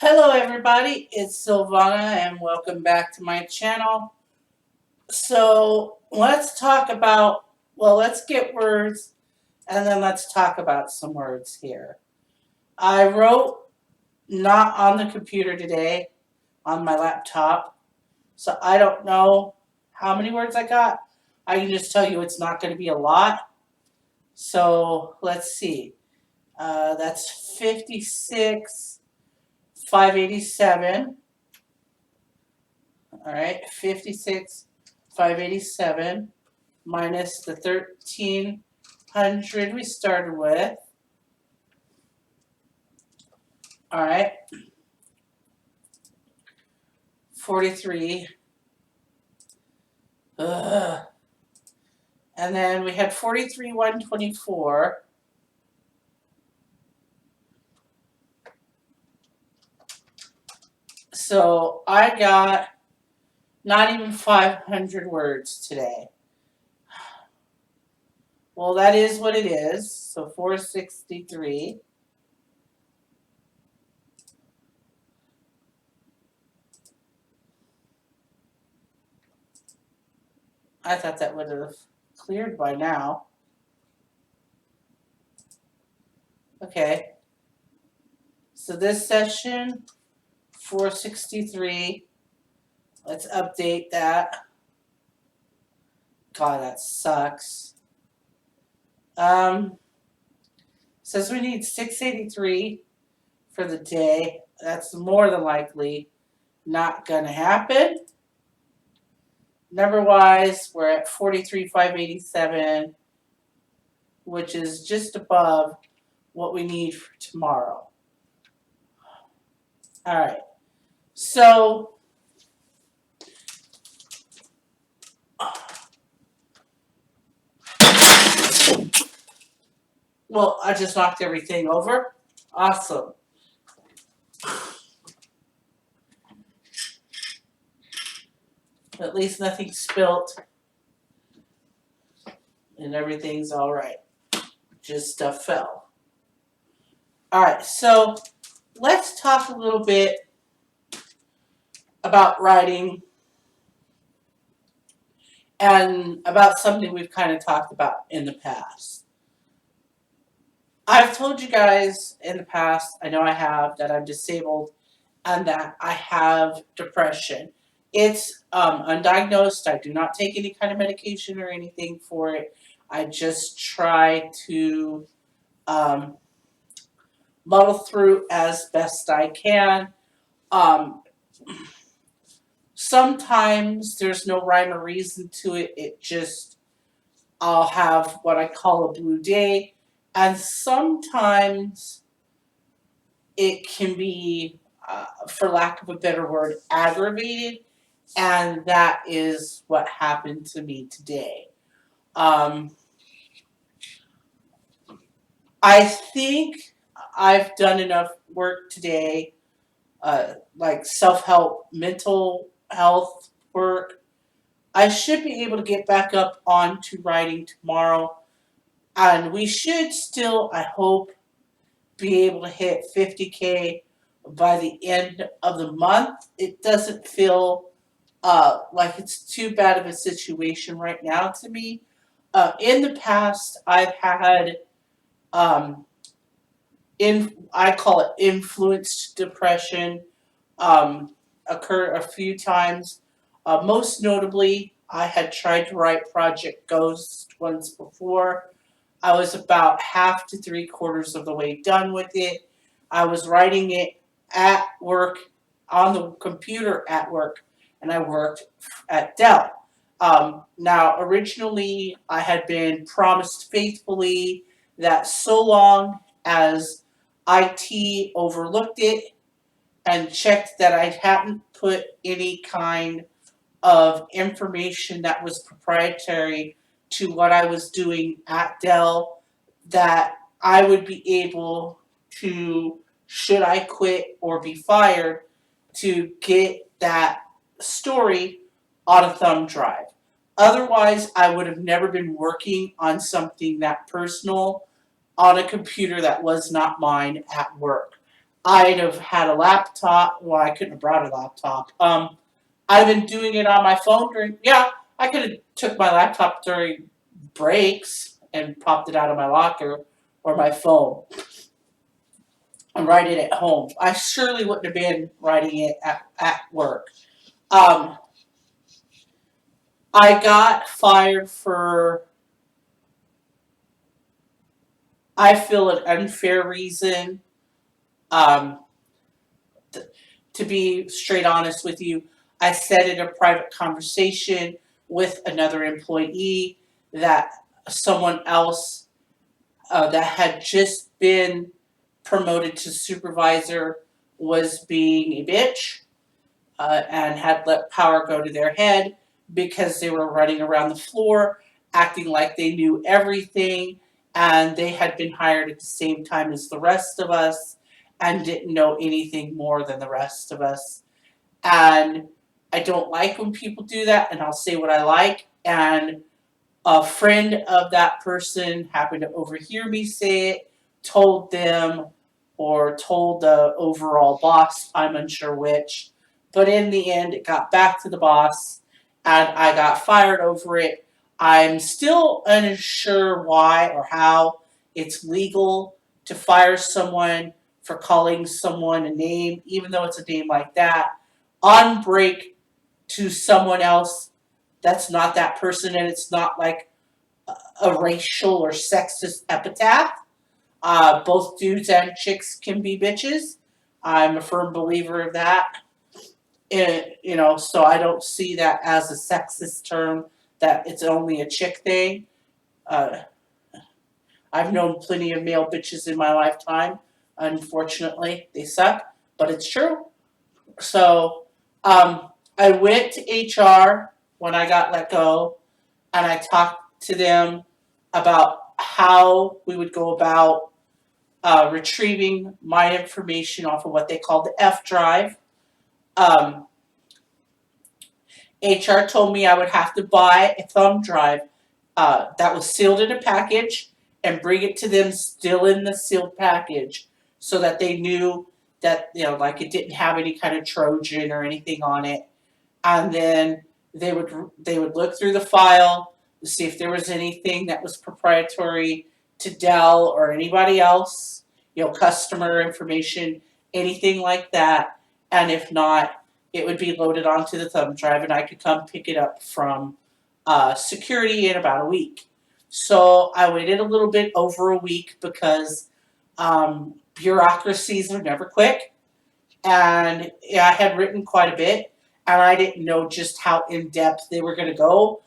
Hello everybody, it's Silvana and welcome back to my channel. So let's talk about, let's get words and then let's talk about some words here. I wrote not on the computer today, on my laptop, so I don't know how many words I got. I can just tell you it's not going to be a lot. So let's see. That's 56, 587. All right, 56, 587 minus the 1300 we started with. All right, 43. Ugh. And then we had 43, 124. So I got not even 500 words today. Well, that is what it is. So 463. I thought that would have cleared by now. Okay. So this session, 463. Let's update that. God, that sucks. Says we need 683 for the day. That's more than likely not gonna happen. Number wise, we're at 43,587, which is just above what we need for tomorrow. All right. So I just knocked everything over. Awesome. At least nothing spilt. And everything's all right. Just stuff fell. All right, so let's talk a little bit about writing and about something we've kind of talked about in the past. I've told you guys in the past, I know I have, that I'm disabled and that I have depression. It's undiagnosed. I do not take any kind of medication or anything for it. I just try to muddle through as best I can. Sometimes there's no rhyme or reason to it. It just, I'll have what I call a blue day. And sometimes it can be, for lack of a better word, aggravated. And that is what happened to me today. I think I've done enough work today, like self-help, mental health work. I should be able to get back up onto writing tomorrow. And we should still, I hope, be able to hit 50K by the end of the month. It doesn't feel like it's too bad of a situation right now to me. In the past, I've had, I call it influenced depression, occur a few times. Most notably, I had tried to write Project Ghost once before. I was about half to three quarters of the way done with it. I was writing it at work, on the computer at work, and I worked at Dell. Now, originally, I had been promised faithfully that so long as IT overlooked it and checked that I hadn't put any kind of information that was proprietary to what I was doing at Dell, that I would be able to, should I quit or be fired, to get that story on a thumb drive. Otherwise, I would have never been working on something that personal on a computer that was not mine at work. I'd have had a laptop. Well, I couldn't have brought a laptop. I've been doing it on my phone during. Yeah, I could have took my laptop during breaks and popped it out of my locker or my phone and write it at home. I surely wouldn't have been writing it at work. Um, I got fired for, I feel, an unfair reason. Um, to be straight honest with you, I said in a private conversation with another employee that someone else that had just been promoted to supervisor was being a bitch and had let power go to their head because they were running around the floor acting like they knew everything, and they had been hired at the same time as the rest of us and didn't know anything more than the rest of us. And I don't like when people do that, and I'll say what I like. And a friend of that person happened to overhear me say it, told them, or told the overall boss, I'm unsure which. But in the end, it got back to the boss, and I got fired over it. I'm still unsure why or how it's legal to fire someone for calling someone a name, even though it's a name like that, on break to someone else that's not that person, and it's not like a racial or sexist epithet. Both dudes and chicks can be bitches. I'm a firm believer of that. So I don't see that as a sexist term, that it's only a chick thing. Uh, I've known plenty of male bitches in my lifetime. Unfortunately, they suck, but it's true. So I went to HR when I got let go, and I talked to them about how we would go about retrieving my information off of what they call the F drive. Um, HR told me I would have to buy a thumb drive that was sealed in a package and bring it to them still in the sealed package so that they knew that, like it didn't have any kind of Trojan or anything on it. And then they would look through the file to see if there was anything that was proprietary to Dell or anybody else, customer information, anything like that. And if not, it would be loaded onto the thumb drive, and I could come pick it up from security in about a week. So I waited a little bit over a week because bureaucracies are never quick, and yeah, I had written quite a bit, and I didn't know just how in depth they were going to go.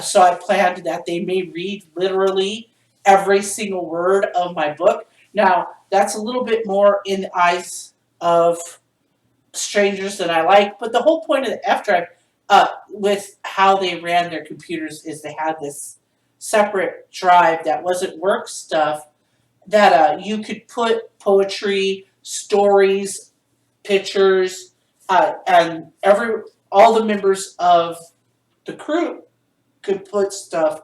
So I planned that they may read literally every single word of my book. Now, that's a little bit more in the eyes of strangers than I like, but the whole point of the F drive, with how they ran their computers, is they had this separate drive that wasn't work stuff, that you could put poetry, stories, pictures, and all the members of the crew could put stuff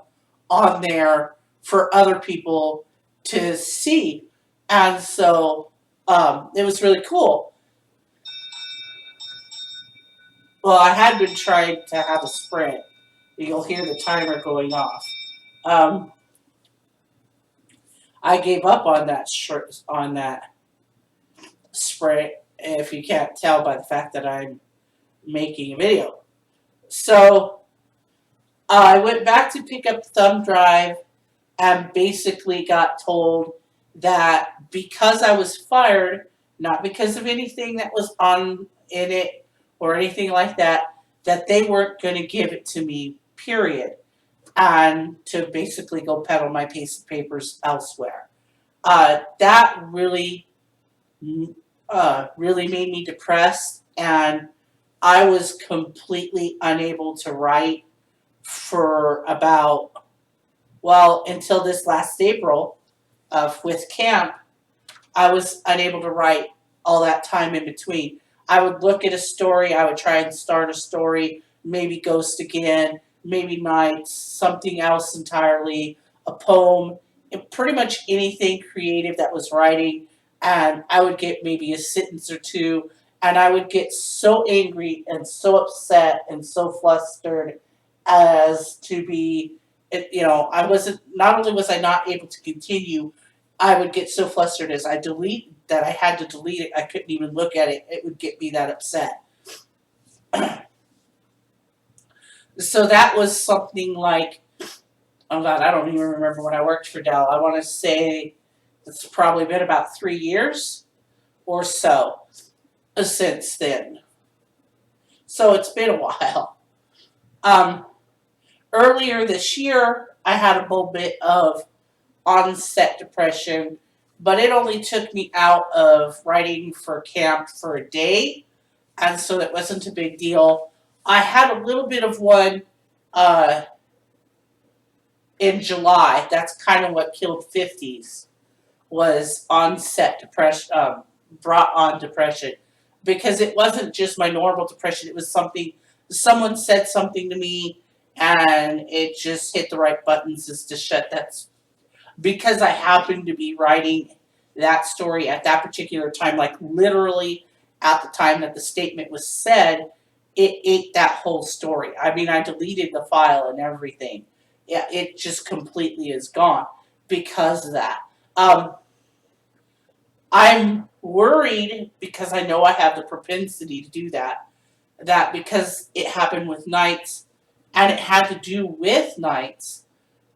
on there for other people to see, and so it was really cool. Well, I had been trying to have a sprint. You'll hear the timer going off. Um, I gave up on that sprint. If you can't tell by the fact that I'm making a video, so I went back to pick up the thumb drive and basically got told that because I was fired, not because of anything that was on in it or anything like that, that they weren't going to give it to me, period, and to basically go peddle my piece of papers elsewhere. That really made me depressed, and I was completely unable to write for about, well, until this last April, with camp. I was unable to write all that time in between. I would look at a story, I would try and start a story, maybe ghost again, maybe nights, something else entirely, a poem, pretty much anything creative that was writing, and I would get maybe a sentence or two, and I would get so angry and so upset and so flustered as to be, I wasn't, not only was I not able to continue, I would get so flustered as I delete that I had to delete it. I couldn't even look at it. It would get me that upset. So that was something like, oh God, I don't even remember when I worked for Dell. I want to say it's probably been about 3 years or so since then. So it's been a while. Um, Earlier this year, I had a little bit of onset depression, but it only took me out of writing for camp for a day, and so that wasn't a big deal. I had a little bit of one uh, in July. That's kind of what killed 50s, was onset depression, brought on depression, because it wasn't just my normal depression. It was something, someone said something to me, and it just hit the right buttons as to shut that, because I happened to be writing that story at that particular time, like literally at the time that the statement was said, it ate that whole story. I mean, I deleted the file and everything. Yeah, it just completely is gone because of that. I'm worried because I know I have the propensity to do that. That because it happened with nights and it had to do with nights,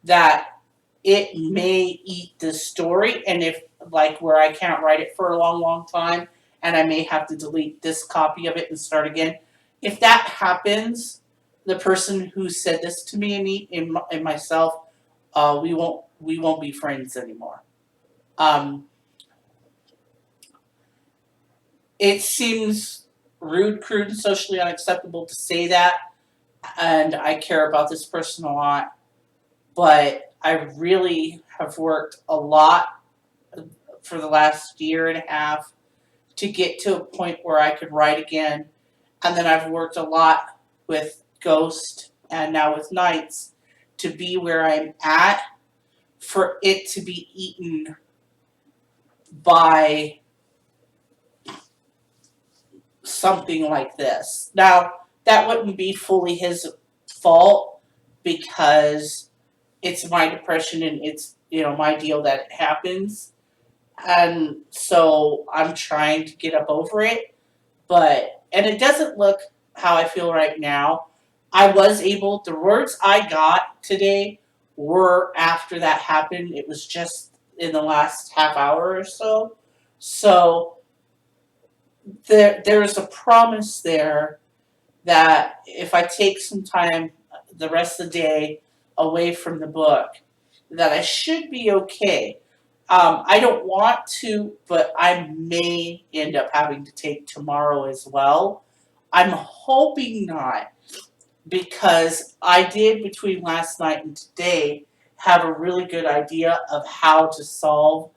that it may eat the story, and if, like, where I can't write it for a long, long time and I may have to delete this copy of it and start again. If that happens, the person who said this to me and myself, we won't be friends anymore. Um, it seems rude, crude, and socially unacceptable to say that, and I care about this person a lot, but I really have worked a lot for the last year and a half to get to a point where I could write again. And then I've worked a lot with Ghost and now with Nights to be where I'm at, for it to be eaten by something like this. Now, that wouldn't be fully his fault because it's my depression and it's, my deal that it happens. And so I'm trying to get up over it, and it doesn't look how I feel right now. I was able, the words I got today were after that happened. It was just in the last half hour or so. So there's a promise there that if I take some time the rest of the day away from the book, that I should be okay. I don't want to, but I may end up having to take tomorrow as well. I'm hoping not, because I did, between last night and today, have a really good idea of how to solve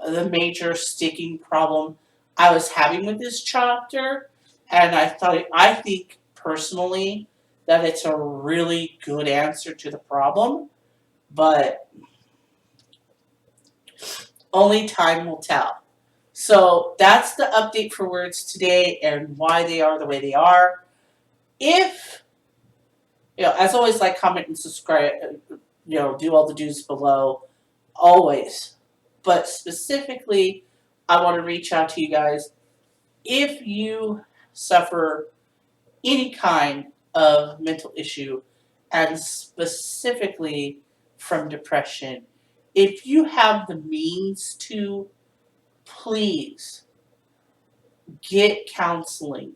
the major sticking problem I was having with this chapter. And I think personally that it's a really good answer to the problem, but only time will tell. So that's the update for words today and why they are the way they are. If, as always, like, comment, and subscribe, do all the do's below, always. But specifically, I want to reach out to you guys. If you suffer any kind of mental issue, and specifically from depression, if you have the means to, please get counseling,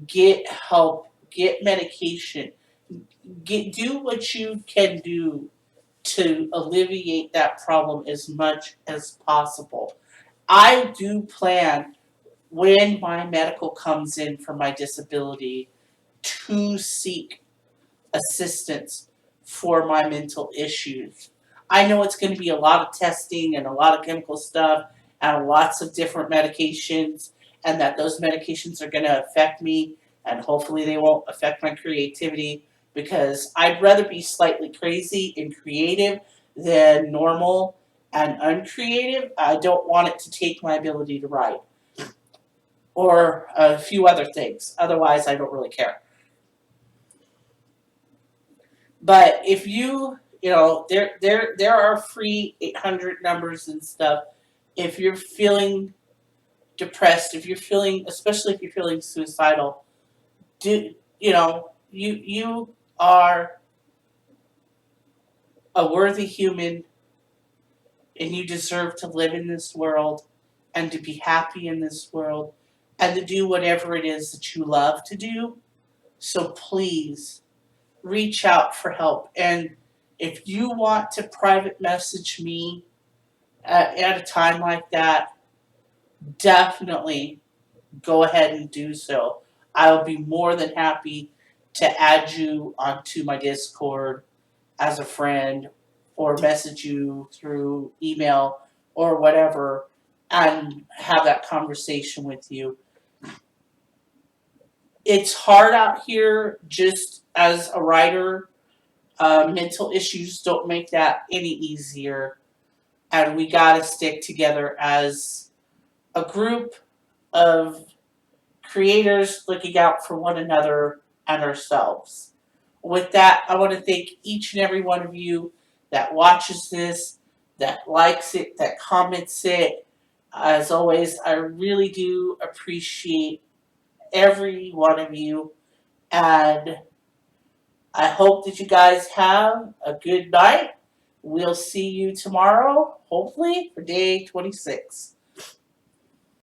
get help, get medication, do what you can do to alleviate that problem as much as possible. I do plan, when my medical comes in for my disability, to seek assistance for my mental issues. I know it's going to be a lot of testing and a lot of chemical stuff and lots of different medications, and that those medications are going to affect me, and hopefully they won't affect my creativity, because I'd rather be slightly crazy and creative than normal and uncreative, I don't want it to take my ability to write or a few other things. Otherwise, I don't really care. But if there are free 800 numbers and stuff. If you're feeling depressed, if you're feeling, especially if you're feeling suicidal, do you are a worthy human, and you deserve to live in this world and to be happy in this world and to do whatever it is that you love to do. So please reach out for help. And if you want to private message me at a time like that, definitely go ahead and do so. I will be more than happy to add you onto my Discord as a friend or message you through email or whatever and have that conversation with you. It's hard out here just as a writer. Mental issues don't make that any easier. And we got to stick together as a group of creators looking out for one another and ourselves. With that, I want to thank each and every one of you that watches this, that likes it, that comments it. As always, I really do appreciate every one of you, and I hope that you guys have a good night. We'll see you tomorrow, hopefully, for day 26.